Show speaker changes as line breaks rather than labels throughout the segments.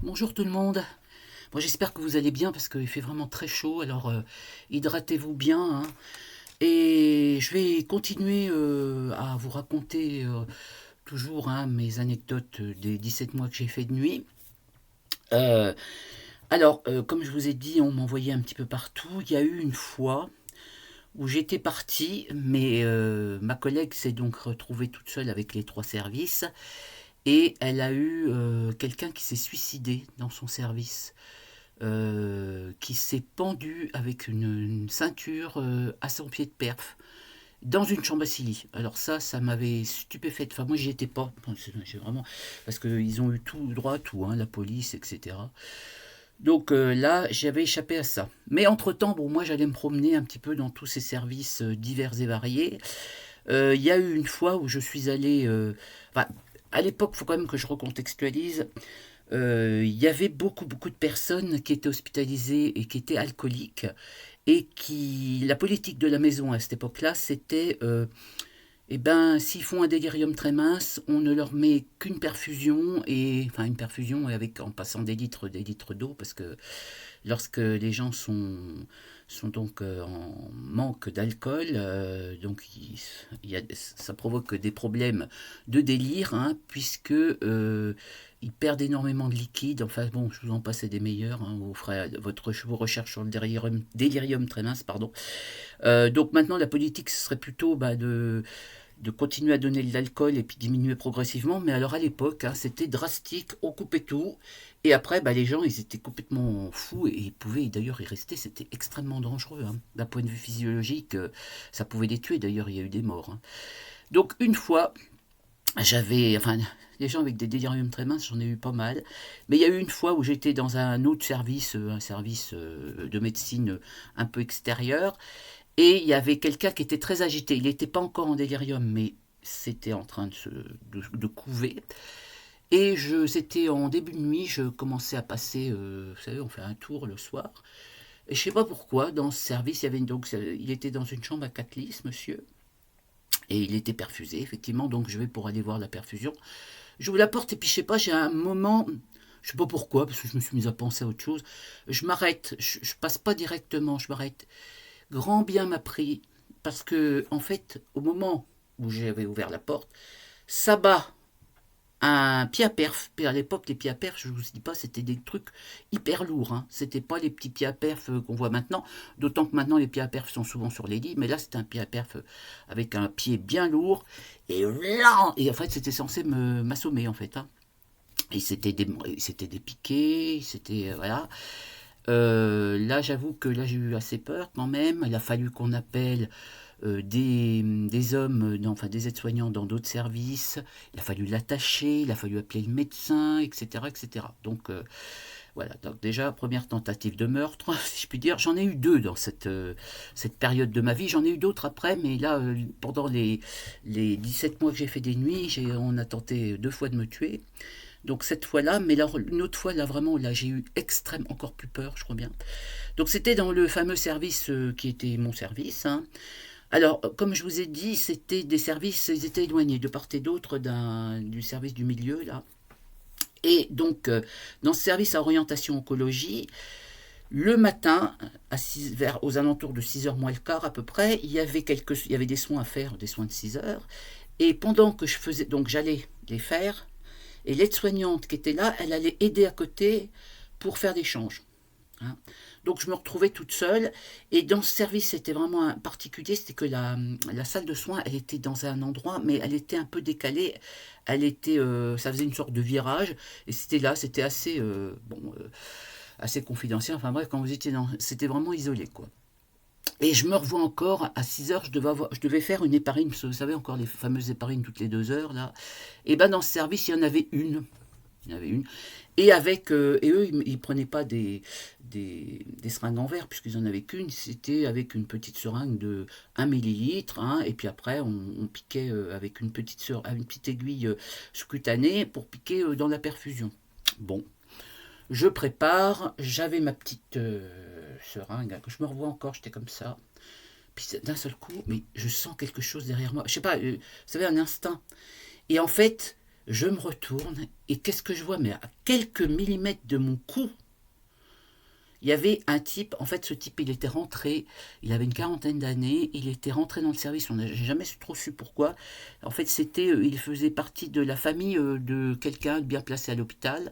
Bonjour tout le monde. Bon, j'espère que vous allez bien parce qu'il fait vraiment très chaud. Alors hydratez-vous bien, hein. Et je vais continuer à vous raconter toujours, hein, mes anecdotes des 17 mois que j'ai fait de nuit. Euh, comme je vous ai dit, on m'envoyait un petit peu partout. Il y a eu une fois où j'étais partie, mais ma collègue s'est donc retrouvée toute seule avec les trois services. Et elle a eu quelqu'un qui s'est suicidé dans son service. Qui s'est pendu avec une ceinture à son pied de perf dans une chambre à Silly. Alors ça m'avait stupéfaite. Enfin, moi, j'y étais pas. Bon, j'ai vraiment parce qu'ils ont eu tout droit, tout, hein, la police, etc. Donc là, j'avais échappé à ça. Mais entre-temps, bon, moi, j'allais me promener un petit peu dans tous ces services divers et variés. Il y a eu une fois où je suis allé. Enfin, à l'époque, il faut quand même que je recontextualise. Il y avait beaucoup de personnes qui étaient hospitalisées et qui étaient alcooliques et qui la politique de la maison à cette époque-là, c'était eh ben s'ils font un délirium très mince, on ne leur met qu'une perfusion et enfin une perfusion avec en passant des litres d'eau parce que lorsque les gens sont donc en manque d'alcool, donc ça provoque des problèmes de délire, hein, puisque ils perdent énormément de liquide. Enfin bon, je vous en passe des meilleurs, hein, vous ferez vos recherches sur le délirium très mince, pardon. Donc maintenant, la politique, ce serait plutôt de continuer à donner de l'alcool et puis diminuer progressivement. Mais alors à l'époque, hein, c'était drastique, on coupait tout. Et après, les gens, ils étaient complètement fous et ils pouvaient d'ailleurs y rester. C'était extrêmement dangereux, hein. D'un point de vue physiologique, ça pouvait les tuer. D'ailleurs, il y a eu des morts, hein. Donc une fois, enfin, les gens avec des déliriums très minces, j'en ai eu pas mal. Mais il y a eu une fois où j'étais dans un autre service, un service de médecine un peu extérieur. Et il y avait quelqu'un qui était très agité. Il n'était pas encore en délirium, mais c'était en train de couver. Et c'était en début de nuit, je commençais à passer, vous savez, on fait un tour le soir. Et je sais pas pourquoi, dans ce service, il y avait il était dans une chambre à 4 lits, ce monsieur. Et il était perfusé, effectivement, donc je vais pour aller voir la perfusion. J'ouvre la porte et puis je sais pas, j'ai un moment, je sais pas pourquoi, parce que je me suis mis à penser à autre chose. Je m'arrête, je passe pas directement, je m'arrête. Grand bien m'a pris, parce que, en fait, au moment où j'avais ouvert la porte, ça bat un pied à perf. Et à l'époque, les pieds à perf, je ne vous dis pas, c'était des trucs hyper lourds, hein. C'était pas les petits pieds à perf qu'on voit maintenant, d'autant que maintenant les pieds à perf sont souvent sur les lits, mais là c'était un pied à perf avec un pied bien lourd, et en fait c'était censé m'assommer en fait, hein. Et c'était des piquets, c'était voilà. Là, j'avoue que là, j'ai eu assez peur quand même. Il a fallu qu'on appelle des hommes, enfin des aides-soignants dans d'autres services. Il a fallu l'attacher, il a fallu appeler le médecin, etc., etc. Donc voilà. Donc déjà, première tentative de meurtre, si je puis dire. J'en ai eu deux dans cette période de ma vie. J'en ai eu d'autres après, mais là, pendant les 17 mois que j'ai fait des nuits, on a tenté deux fois de me tuer. Donc cette fois-là, mais là, une autre fois, là vraiment, là j'ai eu extrême, encore plus peur, je crois bien. Donc c'était dans le fameux service qui était mon service, hein. Alors, comme je vous ai dit, c'était des services, ils étaient éloignés de part et d'autre du service du milieu, là. Et donc, dans ce service à orientation oncologie, le matin, aux alentours de 6 heures moins le quart à peu près, il y avait des soins à faire, des soins de 6 heures. Et pendant que je faisais, donc j'allais les faire, et l'aide-soignante qui était là, elle allait aider à côté pour faire des changes, hein. Donc je me retrouvais toute seule. Et dans ce service, c'était vraiment un particulier, c'était que la salle de soins, elle était dans un endroit, mais elle était un peu décalée. Ça faisait une sorte de virage. Et c'était là, c'était assez, assez confidentiel. Enfin bref, quand vous étiez c'était vraiment isolé, quoi. Et je me revois encore, à 6 heures, je devais faire une héparine, parce que vous savez encore les fameuses héparines toutes les 2 heures, là. Et ben dans ce service, il y en avait une. Il y en avait une. Et eux, ils prenaient pas des seringues en verre, puisqu'ils en avaient qu'une. C'était avec une petite seringue de 1 millilitre, hein, et puis après, on piquait avec une petite aiguille sous-cutanée pour piquer dans la perfusion. Bon, je prépare, j'avais ma petite seringue, hein, que je me revois encore, j'étais comme ça. Puis d'un seul coup, mais je sens quelque chose derrière moi. Je sais pas, vous savez, un instinct. Et en fait, Je me retourne et qu'est-ce que je vois? Mais à quelques millimètres de mon cou, il y avait un type, en fait ce type il était rentré, il avait une quarantaine d'années, il était rentré dans le service, on n'a jamais trop su pourquoi. En fait il faisait partie de la famille de quelqu'un bien placé à l'hôpital.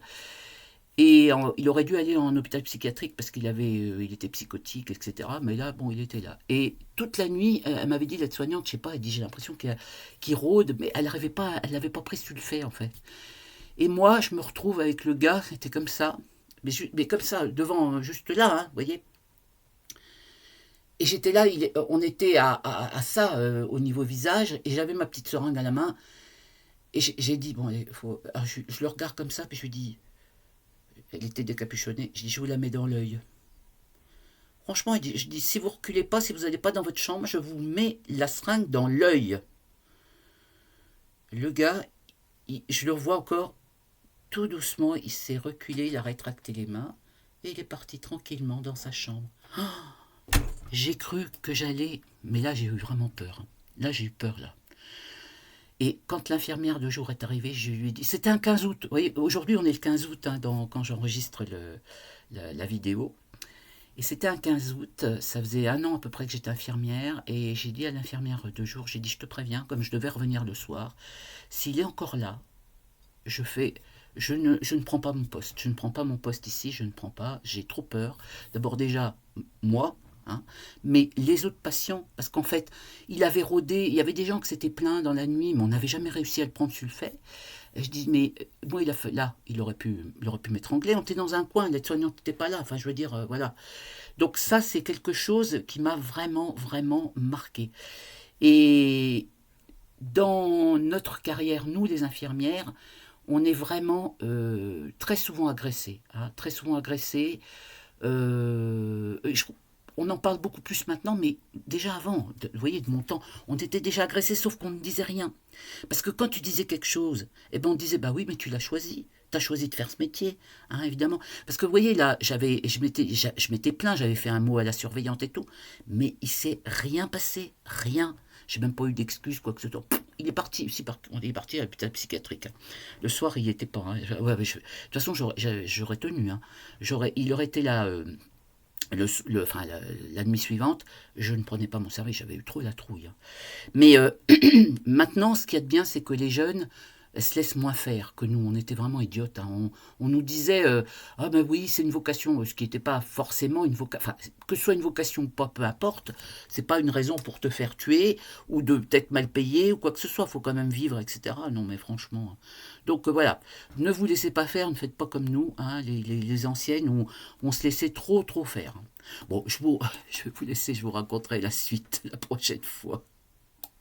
Et il aurait dû aller en hôpital psychiatrique parce il était psychotique, etc. Mais là, bon, il était là. Et toute la nuit, elle m'avait dit, l'aide-soignante, je sais pas, elle dit, j'ai l'impression qu'il rôde, mais elle n'avait pas pris ce sulfait, en fait. Et moi, je me retrouve avec le gars, c'était comme ça, mais comme ça, devant, juste là, hein, vous voyez. Et j'étais là, on était à ça, au niveau visage, et j'avais ma petite seringue à la main, et j'ai dit, bon, alors je le regarde comme ça, puis je lui dis, elle était décapuchonnée, je dis, je vous la mets dans l'œil. Franchement, je dis, si vous reculez pas, si vous n'allez pas dans votre chambre, je vous mets la seringue dans l'œil. Le gars, je le vois encore, tout doucement, il s'est reculé, il a rétracté les mains, et il est parti tranquillement dans sa chambre. J'ai cru que j'allais... Mais là, j'ai eu vraiment peur. Là, j'ai eu peur, là. Et quand l'infirmière de jour est arrivée, je lui ai dit... C'était un 15 août. Vous voyez, aujourd'hui, on est le 15 août hein, quand j'enregistre la vidéo. Et c'était un 15 août, ça faisait un an à peu près que j'étais infirmière, et j'ai dit à l'infirmière de jour, j'ai dit, je te préviens, comme je devais revenir le soir, s'il est encore là, je ne prends pas mon poste. Je ne prends pas mon poste ici, je ne prends pas, j'ai trop peur. D'abord déjà, moi, hein, mais les autres patients, parce qu'en fait, il avait rôdé, il y avait des gens qui s'étaient plaints dans la nuit, mais on n'avait jamais réussi à le prendre sur le fait. Et je dis, mais moi, là, il aurait pu m'étrangler, on était dans un coin, l'aide-soignante n'était pas là, enfin, je veux dire, voilà. Donc ça, c'est quelque chose qui m'a vraiment, vraiment marqué. Et dans notre carrière, nous, les infirmières, on est vraiment très souvent agressés. Hein, très souvent agressés. On en parle beaucoup plus maintenant, mais déjà avant, vous voyez, de mon temps, on était déjà agressés, sauf qu'on ne disait rien. Parce que quand tu disais quelque chose, eh ben on disait, bah oui, mais tu l'as choisi. Tu as choisi de faire ce métier, hein, évidemment. Parce que vous voyez, là, je m'étais plaint, j'avais fait un mot à la surveillante et tout, mais il s'est rien passé, rien. J'ai même pas eu d'excuses, quoi que ce soit. Il est parti, on est parti à l'hôpital psychiatrique. Hein. Le soir, il n'y était pas. Hein. Ouais, de toute façon, j'aurais tenu. Hein. Il aurait été là enfin, la nuit suivante. Je ne prenais pas mon service, j'avais eu trop la trouille. Hein. Mais maintenant, ce qu'il y a de bien, c'est que les jeunes se laissent moins faire que nous. On était vraiment idiotes. Hein. On nous disait ah ben oui, c'est une vocation, ce qui n'était pas forcément une vocation. Enfin, que ce soit une vocation ou pas, peu importe, c'est pas une raison pour te faire tuer ou de peut-être mal payer ou quoi que ce soit. Il faut quand même vivre, etc. Non, mais franchement. Donc voilà, ne vous laissez pas faire, ne faites pas comme nous, hein, les anciennes, on se laissait trop faire. Bon, je vais vous laisser, je vous raconterai la suite la prochaine fois.